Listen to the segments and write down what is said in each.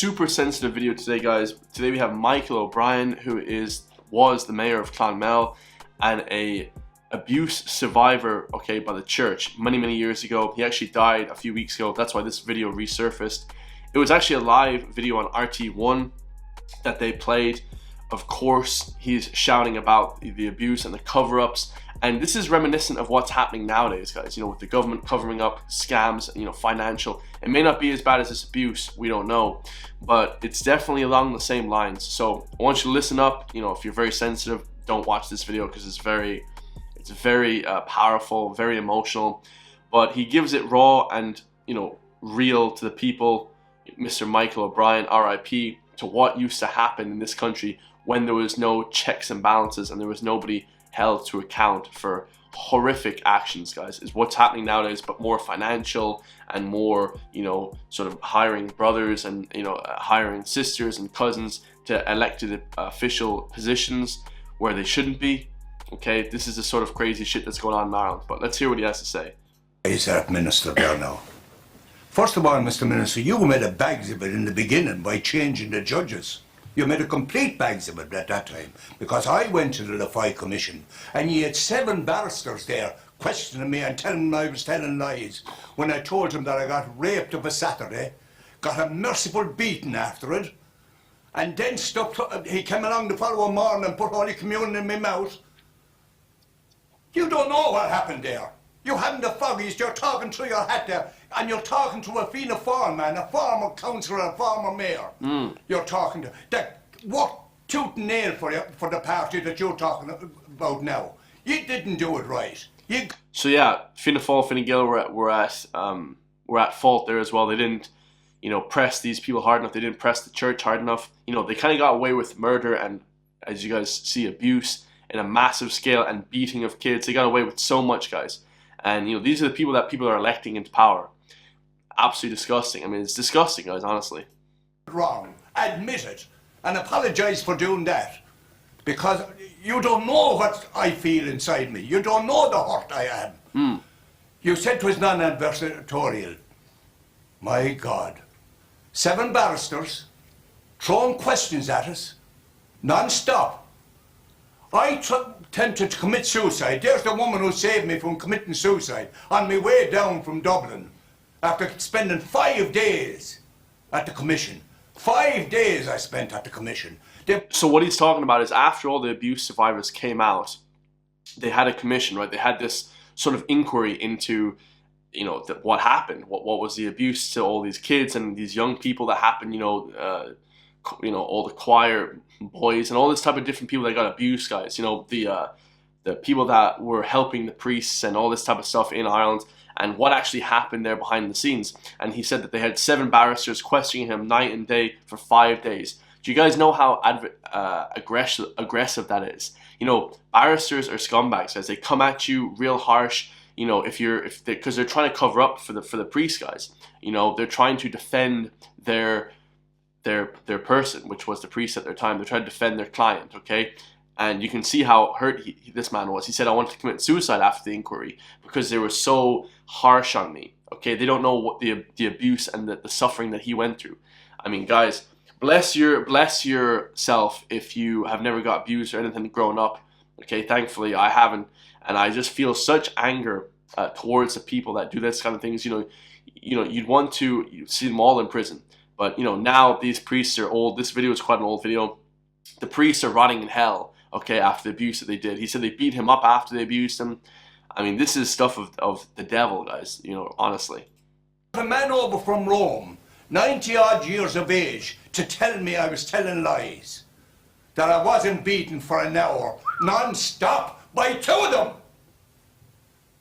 super sensitive video today, guys. Today we have Michael O'Brien, who was the mayor of Clonmel and a abuse survivor, okay, by the church many years ago. He actually died a few weeks ago. That's why this video resurfaced. It was actually a live video on RT1 that they played. Of course, he's shouting about the abuse and the cover-ups, and this is reminiscent of what's happening nowadays, guys. You know, with the government covering up scams, you know, financial. It may not be as bad as this abuse, we don't know, but it's definitely along the same lines. So I want you to listen up. You know, if you're very sensitive, don't watch this video because it's very powerful, very emotional. But he gives it raw and, you know, real to the people. Mr. Michael O'Brien, RIP, to what used to happen in this country when there was no checks and balances and there was nobody held to account for horrific actions, guys. Is what's happening nowadays, but more financial and more, you know, sort of hiring brothers and, you know, hiring sisters and cousins to elected official positions where they shouldn't be. Okay, this is the sort of crazy shit that's going on in Ireland, but let's hear what he has to say. Is that Minister there now? First of all, Mr. Minister, you made a bags of it in the beginning by changing the judges. You made a complete bags of it at that time, because I went to the Lafay Commission and you had 7 barristers there questioning me and telling me I was telling lies when I told them that I got raped of a Saturday, got a merciful beating after it, and then he came along the following morning and put Holy Communion in my mouth. You don't know what happened there. You haven't the foggies, you're talking through your hat there, and you're talking to a Fianna Fáil man, a former councillor, a former mayor. You're talking to that. What tooth and nail for the party that you're talking about now? You didn't do it right. So yeah, Fianna Fáil, Fine Gael were at fault there as well. They didn't, you know, press these people hard enough. They didn't press the church hard enough. You know, they kind of got away with murder and, as you guys see, abuse in a massive scale and beating of kids. They got away with so much, guys. And, you know, these are the people that people are electing into power. Absolutely disgusting. I mean, it's disgusting, guys, honestly. Wrong. Admit it. And apologise for doing that. Because you don't know what I feel inside me. You don't know the hurt I am. You said it was non-adversarial. My God. 7 barristers throwing questions at us non-stop. I attempted to commit suicide. There's the woman who saved me from committing suicide on my way down from Dublin after spending 5 days at the commission. 5 days I spent at the commission. So what he's talking about is after all the abuse survivors came out, they had a commission, right? They had this sort of inquiry into, you know, what happened, what was the abuse to all these kids and these young people that happened, you know, all the choir boys and all this type of different people that got abused, guys. You know, the people that were helping the priests and all this type of stuff in Ireland, and what actually happened there behind the scenes. And he said that they had 7 barristers questioning him night and day for 5 days. Do you guys know how aggressive that is? You know, barristers are scumbags, guys. They come at you real harsh. You know, because they're trying to cover up for the priest, guys. You know, they're trying to defend their person, which was the priest at their time. They're trying to defend their client, okay? And you can see how hurt this man was. He said, I wanted to commit suicide after the inquiry because they were so harsh on me, okay? They don't know what the abuse and the suffering that he went through. I mean, guys, bless yourself if you have never got abused or anything growing up, okay? Thankfully, I haven't, and I just feel such anger towards the people that do this kind of things. You know, you'd want to see them all in prison. But, you know, now these priests are old. This video is quite an old video. The priests are rotting in hell, okay, after the abuse that they did. He said they beat him up after they abused him. I mean, this is stuff of the devil, guys, you know, honestly. A man over from Rome, 90-odd years of age, to tell me I was telling lies. That I wasn't beaten for an hour, non-stop, by 2 of them.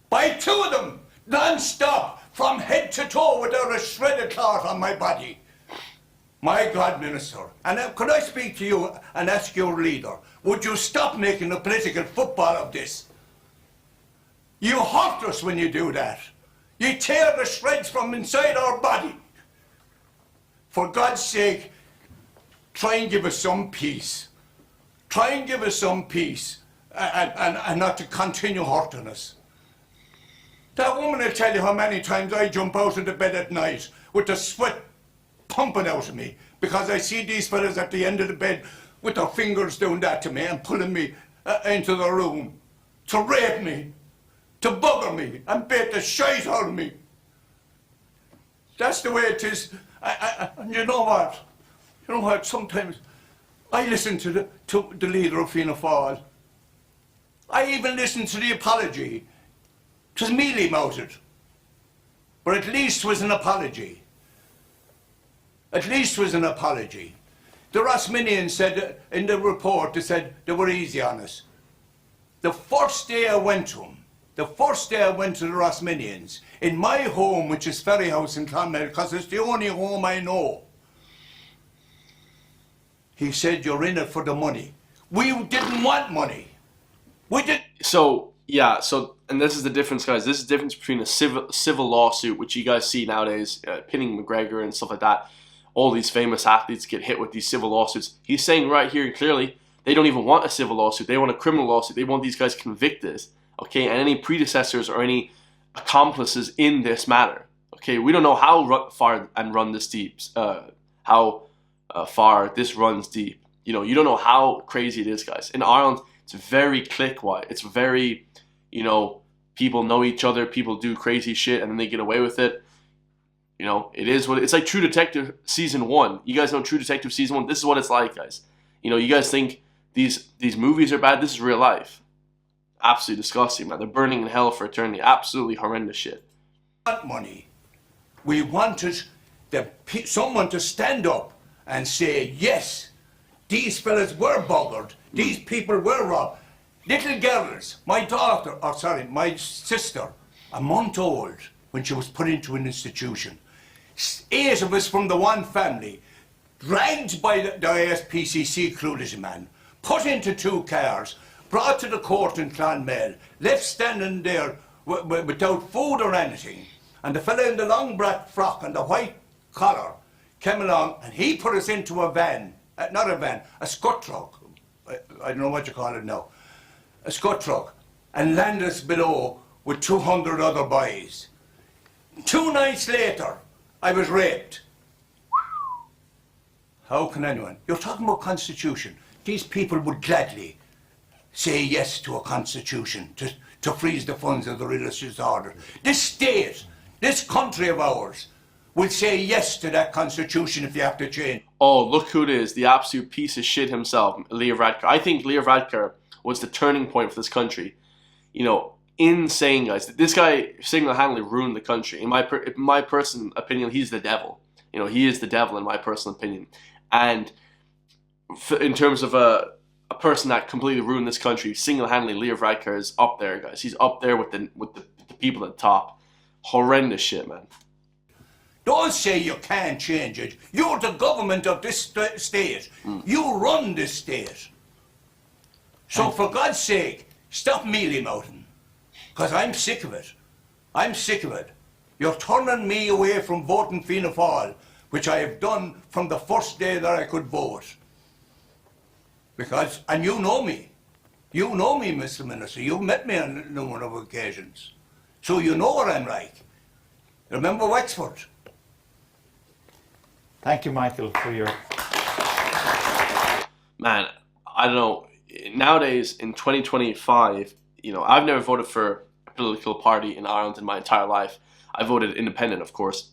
By 2 of them, non-stop, from head to toe without a shred of cloth on my body. My God, Minister, and could I speak to you and ask your leader, would you stop making a political football of this? You hurt us when you do that. You tear the shreds from inside our body. For God's sake, try and give us some peace. Try and give us some peace and not to continue hurting us. That woman will tell you how many times I jump out of the bed at night with the sweat pumping out of me because I see these fellas at the end of the bed with their fingers doing that to me and pulling me into the room to rape me, to bugger me and bait the shite out of me. That's the way it is. And you know what? You know what? Sometimes I listen to the leader of Fianna Fáil. I even listen to the apology. It was mealy-mouthed. But at least it was an apology. At least it was an apology. The Rosminians said, in the report, they said they were easy on us. The first day I went to them, the Rosminians, in my home, which is Ferry House in Clonmel, because it's the only home I know, he said, you're in it for the money. We didn't want money. We did. So, yeah, and this is the difference, guys. This is the difference between a civil lawsuit, which you guys see nowadays, pinning McGregor and stuff like that. All these famous athletes get hit with these civil lawsuits. He's saying right here clearly, they don't even want a civil lawsuit. They want a criminal lawsuit. They want these guys convicted, okay? And any predecessors or any accomplices in this matter, okay? We don't know how far and run this deep, how far this runs deep. You know, you don't know how crazy it is, guys. In Ireland, it's very clique-wide. It's very, you know, people know each other. People do crazy shit, and then they get away with it. You know, it is what it's like. True Detective Season 1. You guys know True Detective Season 1? This is what it's like, guys. You know, you guys think these movies are bad. This is real life. Absolutely disgusting, man. They're burning in hell for eternity. Absolutely horrendous shit. Money. We wanted someone to stand up and say, yes, these fellas were buggered. These people were robbed. Little girls, my sister, a month old when she was put into an institution. 8 of us from the one family, dragged by the ISPCC clueless man, put into 2 cars, brought to the court in Clonmel, left standing there without food or anything. And the fella in the long black frock and the white collar came along and he put us into a van, a scud truck. I don't know what you call it now. A scud truck. And landed us below with 200 other boys. 2 nights later, I was raped. How can anyone? You're talking about constitution. These people would gladly say yes to a constitution to freeze the funds of the religious order. This state, this country of ours, will say yes to that constitution if you have to change. Oh, look who it is, the absolute piece of shit himself, Leo Varadkar. I think Leo Varadkar was the turning point for this country. You know, insane, guys. This guy single-handedly ruined the country. In my personal opinion, he's the devil. You know, he is the devil in my personal opinion. And in terms of a person that completely ruined this country, single-handedly, Leo Varadkar is up there, guys. He's up there with the people at the top. Horrendous shit, man. Don't say you can't change it. You're the government of this state. You run this state. So for God's sake, stop mealy-mouthing. Because I'm sick of it. I'm sick of it. You're turning me away from voting Fianna Fáil, which I have done from the first day that I could vote. Because, and you know me. You know me, Mr. Minister. You've met me on a number of occasions. So you know what I'm like. Remember Wexford? Thank you, Michael, for your... Man, I don't know. Nowadays, in 2025, you know, I've never voted for a political party in Ireland in my entire life. I voted independent, of course.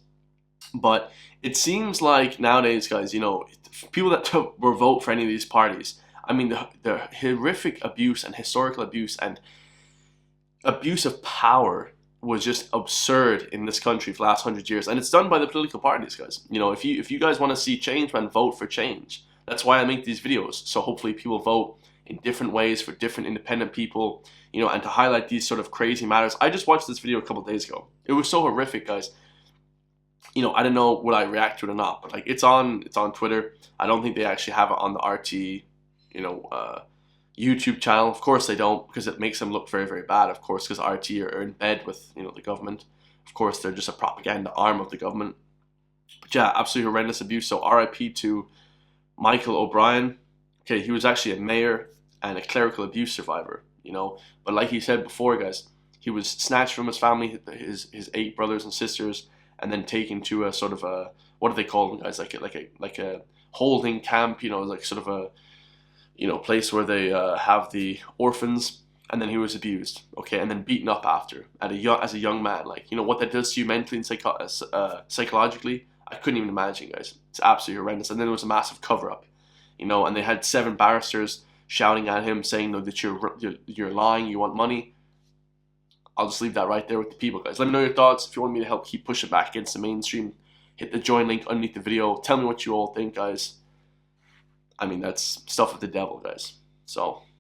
But it seems like nowadays, guys, you know, people that will vote for any of these parties, I mean, the horrific abuse and historical abuse and abuse of power was just absurd in this country for the last 100 years. And it's done by the political parties, guys. You know, if you guys want to see change, man, vote for change. That's why I make these videos. So hopefully people vote in different ways for different independent people, you know, and to highlight these sort of crazy matters. I just watched this video a couple of days ago. It was so horrific, guys. You know, I don't know would I react to it or not, but like it's on Twitter. I don't think they actually have it on the RT, you know, YouTube channel. Of course they don't, because it makes them look very, very bad, of course, because RT are in bed with, you know, the government. Of course, they're just a propaganda arm of the government. But yeah, absolutely horrendous abuse. So RIP to Michael O'Brien. Okay, he was actually a mayor and a clerical abuse survivor, you know. But like he said before, guys, he was snatched from his family, his 8 brothers and sisters, and then taken to a sort of a, what do they call them, guys? Like a holding camp, you know, like sort of a, you know, place where they have the orphans. And then he was abused, okay, and then beaten up after as a young man. Like, you know what that does to you mentally and psychologically, I couldn't even imagine, guys. It's absolutely horrendous. And then there was a massive cover up, you know, and they had 7 barristers shouting at him, saying, no, that you're lying, you want money. I'll just leave that right there with the people, guys. Let me know your thoughts. If you want me to help keep pushing back against the mainstream, hit the join link underneath the video. Tell me what you all think, guys. I mean, that's stuff of the devil, guys. So